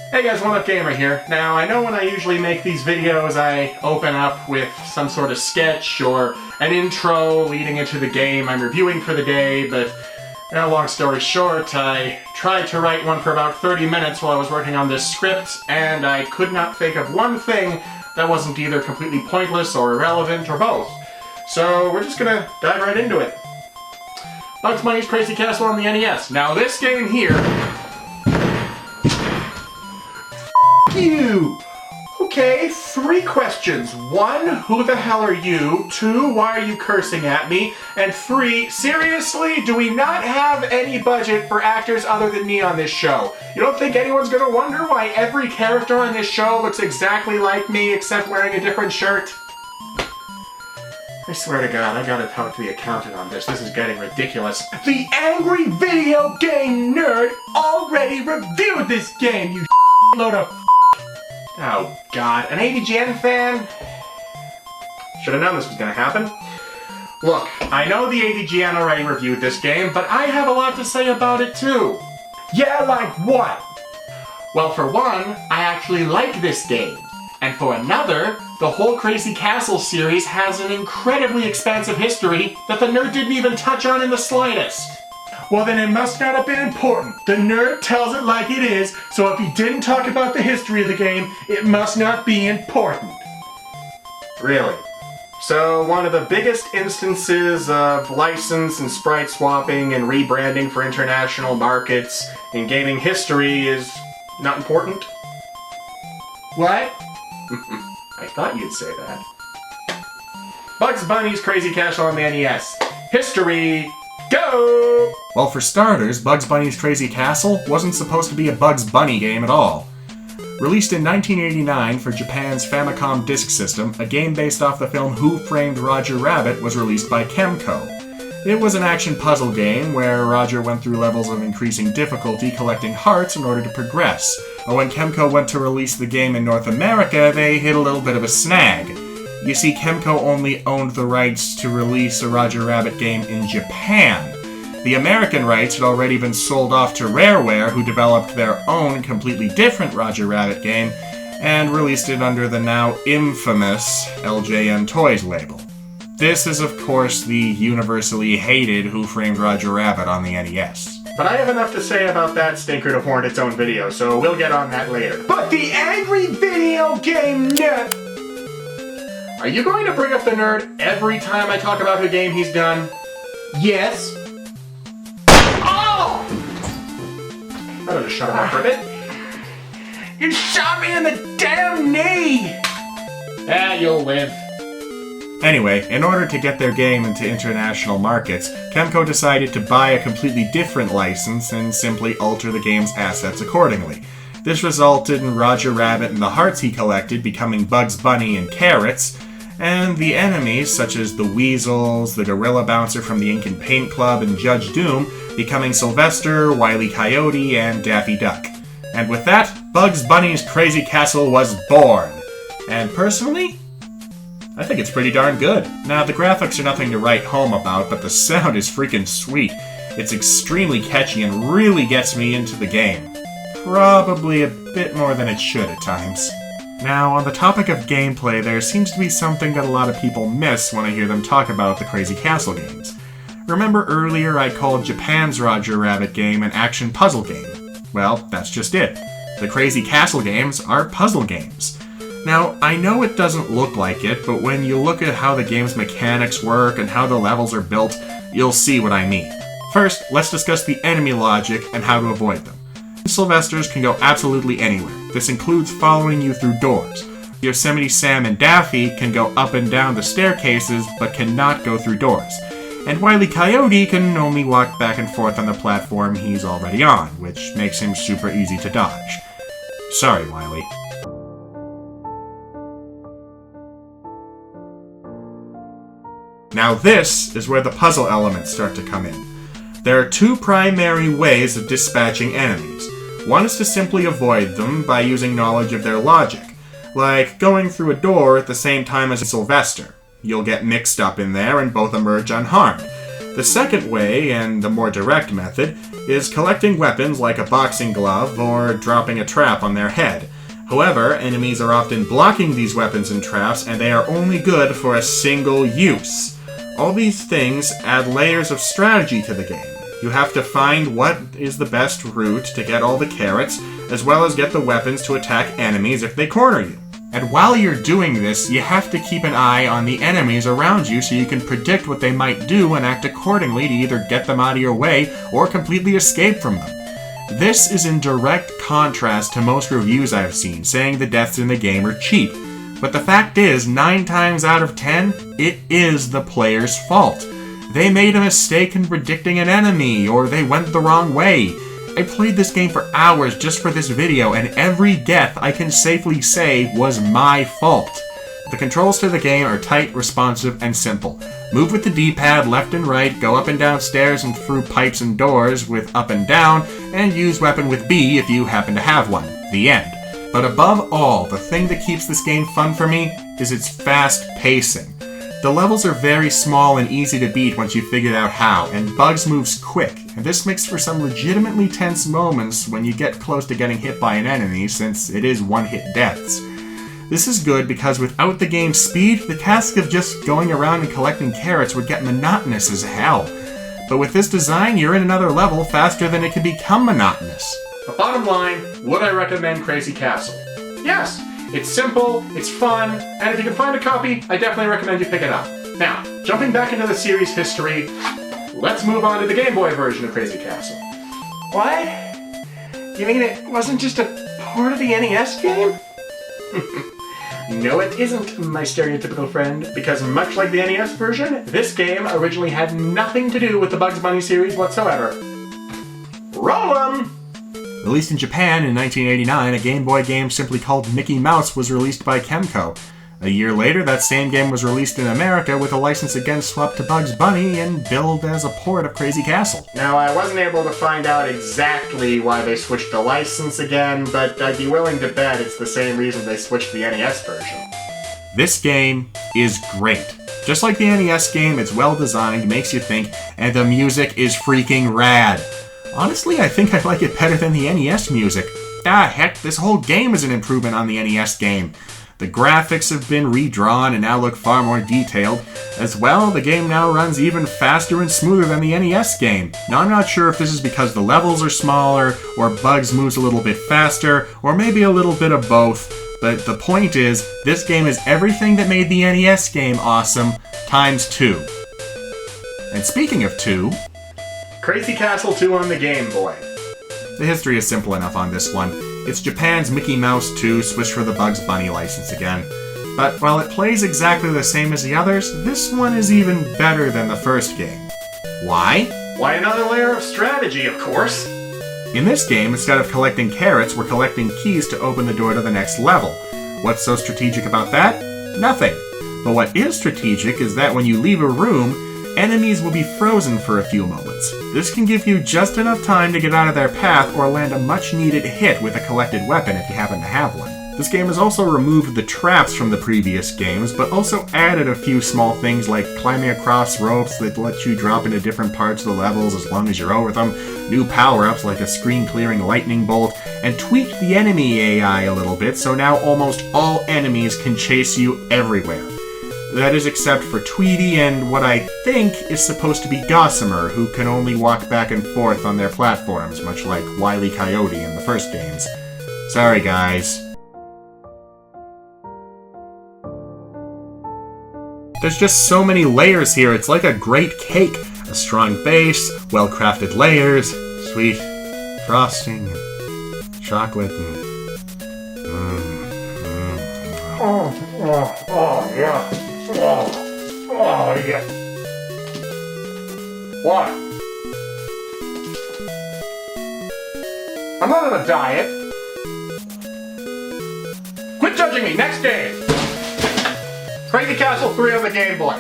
Hey guys, One Up Gamer here. Now, I know when I usually make these videos, I open up with some sort of sketch or an intro leading into the game I'm reviewing for the day, but long story short, I tried to write one for about 30 minutes while I was working on this script, and I could not think of one thing that wasn't either completely pointless or irrelevant or both. So we're just gonna dive right into it. Bugs Bunny's Crazy Castle on the NES. Now this game here... You! Okay, 3 questions. 1, who the hell are you? 2, why are you cursing at me? And 3, seriously, do we not have any budget for actors other than me on this show? You don't think anyone's gonna wonder why every character on this show looks exactly like me except wearing a different shirt? I swear to God, I gotta talk to the accountant on this. This is getting ridiculous. The Angry Video Game Nerd already reviewed this game, you load of... Oh, God. An AVGN fan? Should have known this was going to happen. Look, I know the AVGN already reviewed this game, but I have a lot to say about it, too. Yeah, like what? Well, for one, I actually like this game. And for another, the whole Crazy Castle series has an incredibly expansive history that the nerd didn't even touch on in the slightest. Well, then it must not have been important. The nerd tells it like it is, so if he didn't talk about the history of the game, it must not be important. Really? So, one of the biggest instances of license and sprite swapping and rebranding for international markets in gaming history is not important? What? I thought you'd say that. Bugs Bunny's Crazy Castle on the NES. History... Go! Well, for starters, Bugs Bunny's Crazy Castle wasn't supposed to be a Bugs Bunny game at all. Released in 1989 for Japan's Famicom Disk System, a game based off the film Who Framed Roger Rabbit was released by Kemco. It was an action puzzle game where Roger went through levels of increasing difficulty collecting hearts in order to progress. But when Kemco went to release the game in North America, they hit a little bit of a snag. You see, Kemco only owned the rights to release a Roger Rabbit game in Japan. The American rights had already been sold off to Rareware, who developed their own completely different Roger Rabbit game and released it under the now infamous LJN Toys label. This is, of course, the universally hated Who Framed Roger Rabbit on the NES. But I have enough to say about that stinker to warrant its own video, so we'll get on that later. But the Angry Video Game Nerd... Are you going to bring up the nerd every time I talk about the game he's done? Yes. Oh! That'll just shut him up for a bit. You shot me in the damn knee! Ah, you'll live. Anyway, in order to get their game into international markets, Kemco decided to buy a completely different license and simply alter the game's assets accordingly. This resulted in Roger Rabbit and the hearts he collected becoming Bugs Bunny and Carrots, and the enemies, such as the Weasels, the Gorilla Bouncer from the Ink and Paint Club, and Judge Doom, becoming Sylvester, Wile E. Coyote, and Daffy Duck. And with that, Bugs Bunny's Crazy Castle was born. And personally, I think it's pretty darn good. Now, the graphics are nothing to write home about, but the sound is freaking sweet. It's extremely catchy and really gets me into the game. Probably a bit more than it should at times. Now, on the topic of gameplay, there seems to be something that a lot of people miss when I hear them talk about the Crazy Castle games. Remember earlier I called Japan's Roger Rabbit game an action puzzle game? Well, that's just it. The Crazy Castle games are puzzle games. Now, I know it doesn't look like it, but when you look at how the game's mechanics work and how the levels are built, you'll see what I mean. First, let's discuss the enemy logic and how to avoid them. Sylvesters can go absolutely anywhere. This includes following you through doors. Yosemite Sam and Daffy can go up and down the staircases, but cannot go through doors. And Wile E. Coyote can only walk back and forth on the platform he's already on, which makes him super easy to dodge. Sorry, Wile E. Now this is where the puzzle elements start to come in. There are 2 primary ways of dispatching enemies. One is to simply avoid them by using knowledge of their logic, like going through a door at the same time as a Sylvester. You'll get mixed up in there and both emerge unharmed. The second way, and the more direct method, is collecting weapons like a boxing glove or dropping a trap on their head. However, enemies are often blocking these weapons and traps, and they are only good for a single use. All these things add layers of strategy to the game. You have to find what is the best route to get all the carrots, as well as get the weapons to attack enemies if they corner you. And while you're doing this, you have to keep an eye on the enemies around you so you can predict what they might do and act accordingly to either get them out of your way or completely escape from them. This is in direct contrast to most reviews I've seen, saying the deaths in the game are cheap. But the fact is, 9 times out of 10, it is the player's fault. They made a mistake in predicting an enemy, or they went the wrong way. I played this game for hours just for this video, and every death I can safely say was my fault. The controls to the game are tight, responsive, and simple. Move with the D-pad left and right, go up and down stairs and through pipes and doors with up and down, and use weapon with B if you happen to have one. The end. But above all, the thing that keeps this game fun for me is its fast pacing. The levels are very small and easy to beat once you figure out how, and Bugs moves quick, and this makes for some legitimately tense moments when you get close to getting hit by an enemy, since it is one-hit deaths. This is good because without the game's speed, the task of just going around and collecting carrots would get monotonous as hell. But with this design, you're in another level faster than it can become monotonous. The bottom line, would I recommend Crazy Castle? Yes! It's simple, it's fun, and if you can find a copy, I definitely recommend you pick it up. Now, jumping back into the series history, let's move on to the Game Boy version of Crazy Castle. What? You mean it wasn't just a part of the NES game? No, it isn't, my stereotypical friend, because much like the NES version, this game originally had nothing to do with the Bugs Bunny series whatsoever. Roll 'em! Released in Japan in 1989, a Game Boy game simply called Mickey Mouse was released by Kemco. A year later, that same game was released in America with a license again swapped to Bugs Bunny and billed as a port of Crazy Castle. Now, I wasn't able to find out exactly why they switched the license again, but I'd be willing to bet it's the same reason they switched the NES version. This game is great. Just like the NES game, it's well designed, makes you think, and the music is freaking rad. Honestly, I think I like it better than the NES music. Heck, this whole game is an improvement on the NES game. The graphics have been redrawn and now look far more detailed. As well, the game now runs even faster and smoother than the NES game. Now, I'm not sure if this is because the levels are smaller, or Bugs moves a little bit faster, or maybe a little bit of both, but the point is, this game is everything that made the NES game awesome, times 2. And speaking of 2... Crazy Castle 2 on the Game Boy. The history is simple enough on this one. It's Japan's Mickey Mouse 2 switched for the Bugs Bunny license again. But while it plays exactly the same as the others, this one is even better than the first game. Why? Why, another layer of strategy, of course. In this game, instead of collecting carrots, we're collecting keys to open the door to the next level. What's so strategic about that? Nothing. But what is strategic is that when you leave a room, enemies will be frozen for a few moments. This can give you just enough time to get out of their path or land a much-needed hit with a collected weapon if you happen to have one. This game has also removed the traps from the previous games, but also added a few small things like climbing across ropes that let you drop into different parts of the levels as long as you're over them, new power-ups like a screen-clearing lightning bolt, and tweaked the enemy AI a little bit so now almost all enemies can chase you everywhere. That is except for Tweety and what I think is supposed to be Gossamer, who can only walk back and forth on their platforms, much like Wile E. Coyote in the first games. Sorry, guys. There's just so many layers here, it's like a great cake. A strong base, well-crafted layers, sweet frosting, and chocolate, and... Oh, yeah. Oh, yeah. What? I'm not on a diet. Quit judging me. Next game. Crazy Castle 3 on the Game Boy.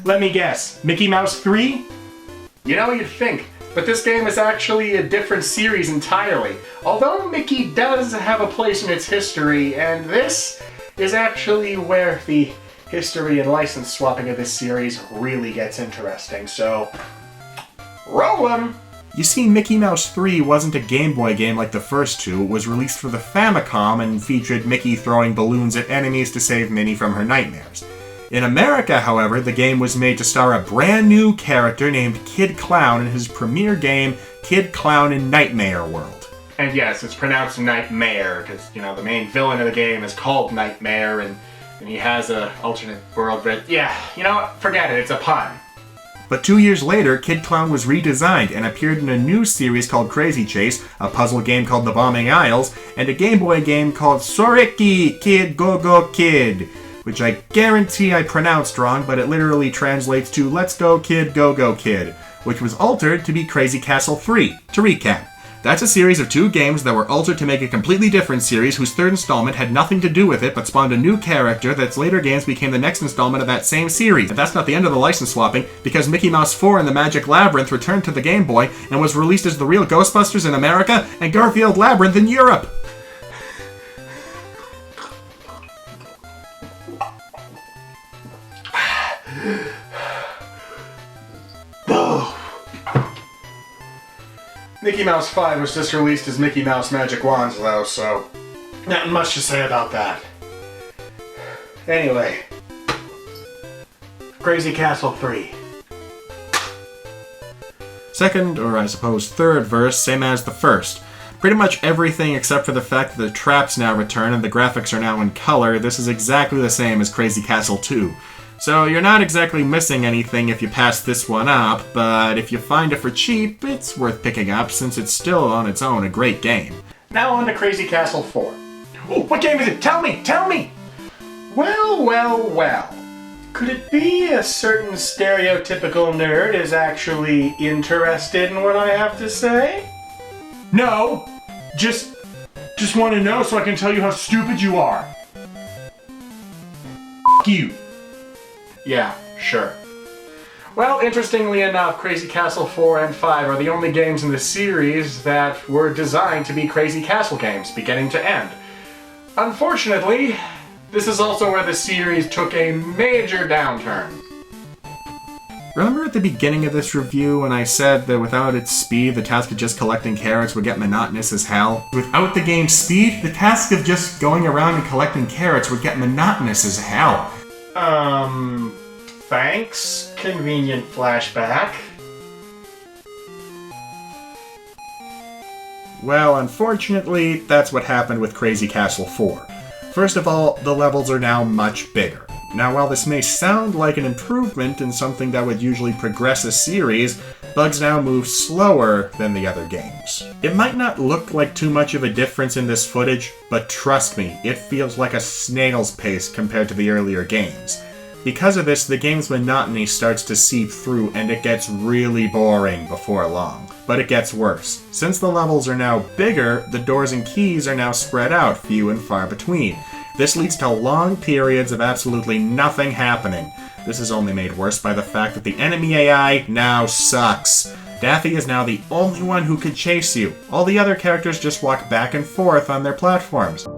Let me guess. Mickey Mouse 3? You know, you'd think, but this game is actually a different series entirely. Although Mickey does have a place in its history, and this is actually where the history and license swapping of this series really gets interesting, so roll 'em! You see, Mickey Mouse 3 wasn't a Game Boy game like the first two. It was released for the Famicom and featured Mickey throwing balloons at enemies to save Minnie from her nightmares. In America, however, the game was made to star a brand new character named Kid Clown in his premiere game, Kid Clown in Nightmare World. And yes, it's pronounced Nightmare, because, the main villain of the game is called Nightmare, and he has a alternate world, but yeah, forget it, it's a pun. But 2 years later, Kid Clown was redesigned and appeared in a new series called Crazy Chase, a puzzle game called The Bombing Isles, and a Game Boy game called Soriki Kid Go Go Kid, which I guarantee I pronounced wrong, but it literally translates to Let's Go Kid Go Go Kid, which was altered to be Crazy Castle 3. To recap, that's a series of 2 games that were altered to make a completely different series whose third installment had nothing to do with it but spawned a new character that's later games became the next installment of that same series. And that's not the end of the license swapping, because Mickey Mouse 4 and the Magic Labyrinth returned to the Game Boy and was released as the real Ghostbusters in America and Garfield Labyrinth in Europe. Mickey Mouse 5 was just released as Mickey Mouse Magic Wands, though, so not much to say about that. Anyway, Crazy Castle 3. Second, or I suppose third verse, same as the first. Pretty much everything except for the fact that the traps now return and the graphics are now in color. This is exactly the same as Crazy Castle 2. So you're not exactly missing anything if you pass this one up, but if you find it for cheap, it's worth picking up since it's still on its own a great game. Now on to Crazy Castle 4. Oh, what game is it? Tell me! Tell me! Well. Could it be a certain stereotypical nerd is actually interested in what I have to say? No! Just want to know so I can tell you how stupid you are. F*** you. Yeah, sure. Well, interestingly enough, Crazy Castle 4 and 5 are the only games in the series that were designed to be Crazy Castle games, beginning to end. Unfortunately, this is also where the series took a major downturn. Remember at the beginning of this review when I said that without its speed, the task of just collecting carrots would get monotonous as hell? Without the game's speed, the task of just going around and collecting carrots would get monotonous as hell. Thanks, convenient flashback. Well, unfortunately, that's what happened with Crazy Castle 4. First of all, the levels are now much bigger. Now, while this may sound like an improvement in something that would usually progress a series, bugs now move slower than the other games. It might not look like too much of a difference in this footage, but trust me, it feels like a snail's pace compared to the earlier games. Because of this, the game's monotony starts to seep through and it gets really boring before long. But it gets worse. Since the levels are now bigger, the doors and keys are now spread out, few and far between. This leads to long periods of absolutely nothing happening. This is only made worse by the fact that the enemy AI now sucks. Daffy is now the only one who could chase you. All the other characters just walk back and forth on their platforms.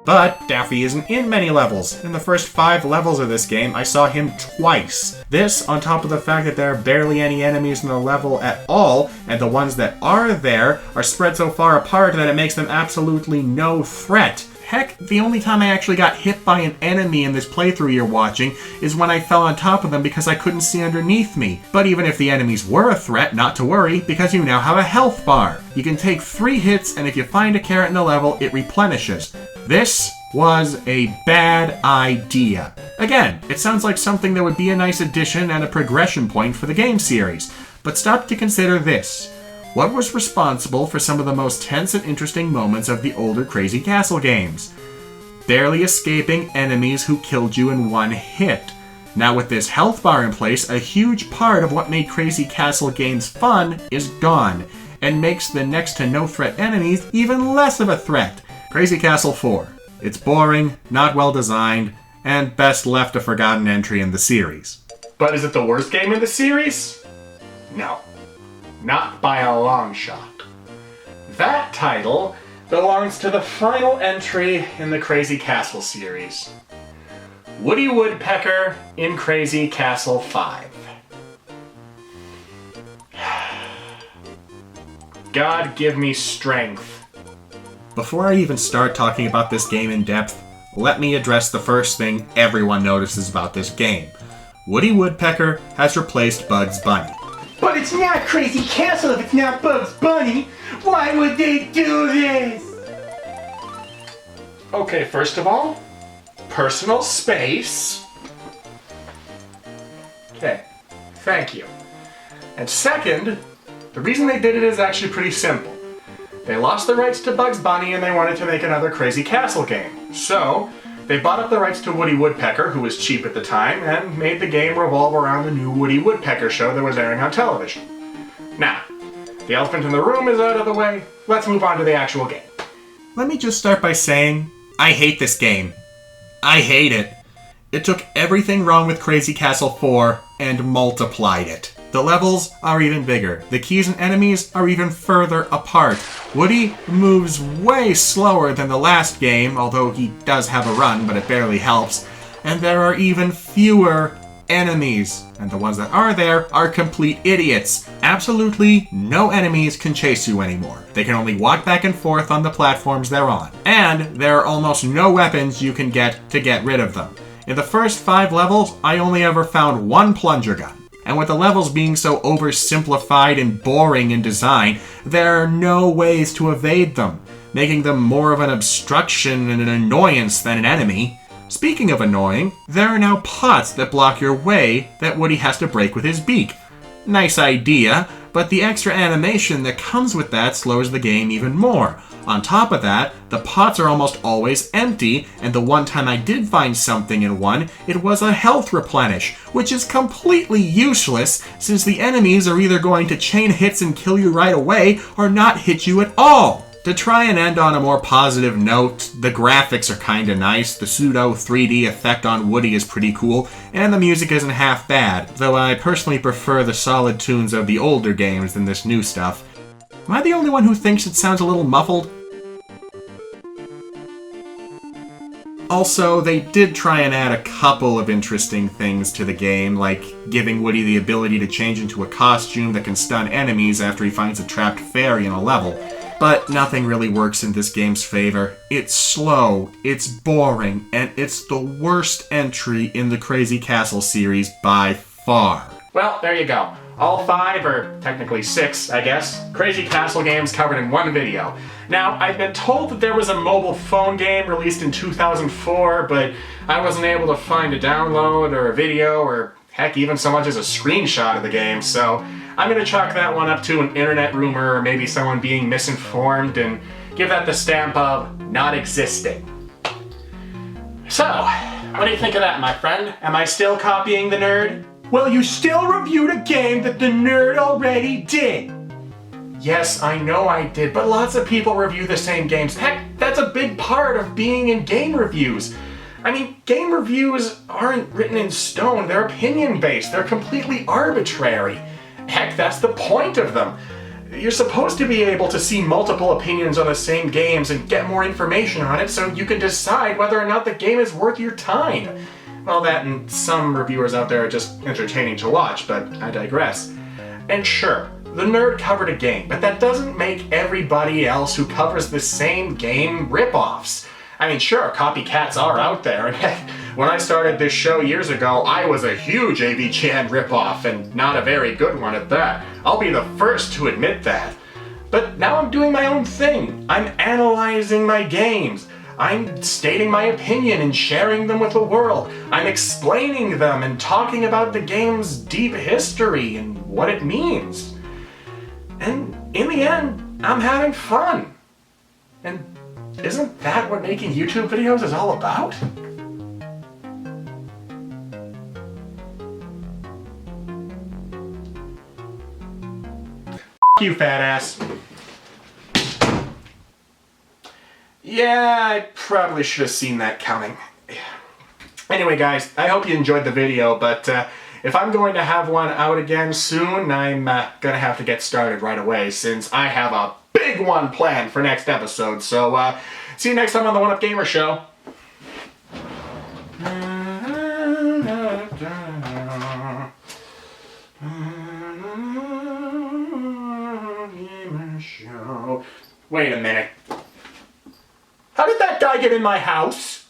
But Daffy isn't in many levels. In the first 5 levels of this game, I saw him twice. This, on top of the fact that there are barely any enemies in the level at all, and the ones that are there are spread so far apart that it makes them absolutely no threat. Heck, the only time I actually got hit by an enemy in this playthrough you're watching is when I fell on top of them because I couldn't see underneath me. But even if the enemies were a threat, not to worry, because you now have a health bar. You can take 3 hits, and if you find a carrot in the level, it replenishes. This was a bad idea. Again, it sounds like something that would be a nice addition and a progression point for the game series. But stop to consider this. What was responsible for some of the most tense and interesting moments of the older Crazy Castle games? Barely escaping enemies who killed you in 1 hit. Now with this health bar in place, a huge part of what made Crazy Castle games fun is gone, and makes the next to no threat enemies even less of a threat. Crazy Castle 4. It's boring, not well designed, and best left a forgotten entry in the series. But is it the worst game in the series? No. Not by a long shot. That title belongs to the final entry in the Crazy Castle series. Woody Woodpecker in Crazy Castle 5. God give me strength. Before I even start talking about this game in depth, let me address the first thing everyone notices about this game. Woody Woodpecker has replaced Bugs Bunny. But it's not Crazy Castle if it's not Bugs Bunny. Why would they do this? Okay, first of all, personal space. Okay, thank you. And second, the reason they did it is actually pretty simple. They lost the rights to Bugs Bunny and they wanted to make another Crazy Castle game. So, they bought up the rights to Woody Woodpecker, who was cheap at the time, and made the game revolve around the new Woody Woodpecker show that was airing on television. Now, the elephant in the room is out of the way. Let's move on to the actual game. Let me just start by saying, I hate this game. I hate it. It took everything wrong with Crazy Castle 4 and multiplied it. The levels are even bigger. The keys and enemies are even further apart. Woody moves way slower than the last game, although he does have a run, but it barely helps. And there are even fewer enemies. And the ones that are there are complete idiots. Absolutely no enemies can chase you anymore. They can only walk back and forth on the platforms they're on. And there are almost no weapons you can get to get rid of them. In the first 5 levels, I only ever found one plunger gun. And with the levels being so oversimplified and boring in design, there are no ways to evade them, making them more of an obstruction and an annoyance than an enemy. Speaking of annoying, there are now pots that block your way that Woody has to break with his beak. Nice idea, but the extra animation that comes with that slows the game even more. On top of that, the pots are almost always empty, and the one time I did find something in one, it was a health replenish, which is completely useless since the enemies are either going to chain hits and kill you right away or not hit you at all. To try and end on a more positive note, the graphics are kinda nice, the pseudo 3D effect on Woody is pretty cool, and the music isn't half bad, though I personally prefer the solid tunes of the older games than this new stuff. Am I the only one who thinks it sounds a little muffled? Also, they did try and add a couple of interesting things to the game, like giving Woody the ability to change into a costume that can stun enemies after he finds a trapped fairy in a level. But nothing really works in this game's favor. It's slow, it's boring, and it's the worst entry in the Crazy Castle series by far. Well, there you go. All 5, or technically 6, I guess, Crazy Castle games covered in one video. Now, I've been told that there was a mobile phone game released in 2004, but I wasn't able to find a download or a video or heck, even so much as a screenshot of the game, so I'm gonna chalk that one up to an internet rumor or maybe someone being misinformed and give that the stamp of not existing. So, what do you think of that, my friend? Am I still copying the nerd? Well, you still reviewed a game that the nerd already did. Yes, I know I did, but lots of people review the same games. Heck, that's a big part of being in game reviews. I mean, game reviews aren't written in stone, they're opinion-based, they're completely arbitrary. Heck, that's the point of them. You're supposed to be able to see multiple opinions on the same games and get more information on it so you can decide whether or not the game is worth your time. Well, that and some reviewers out there are just entertaining to watch, but I digress. And sure, the nerd covered a game, but that doesn't make everybody else who covers the same game rip-offs. I mean, sure, copycats are out there, and heck, when I started this show years ago, I was a huge AV-Chan ripoff, and not a very good one at that. I'll be the first to admit that. But now I'm doing my own thing. I'm analyzing my games. I'm stating my opinion and sharing them with the world. I'm explaining them and talking about the game's deep history and what it means. And in the end, I'm having fun. And isn't that what making YouTube videos is all about? F you, fat ass. Yeah, I probably should have seen that coming. Anyway, guys, I hope you enjoyed the video, but if I'm going to have one out again soon, I'm gonna have to get started right away since I have a big one planned for next episode. So, see you next time on the One Up Gamer Show. Wait a minute. How did that guy get in my house?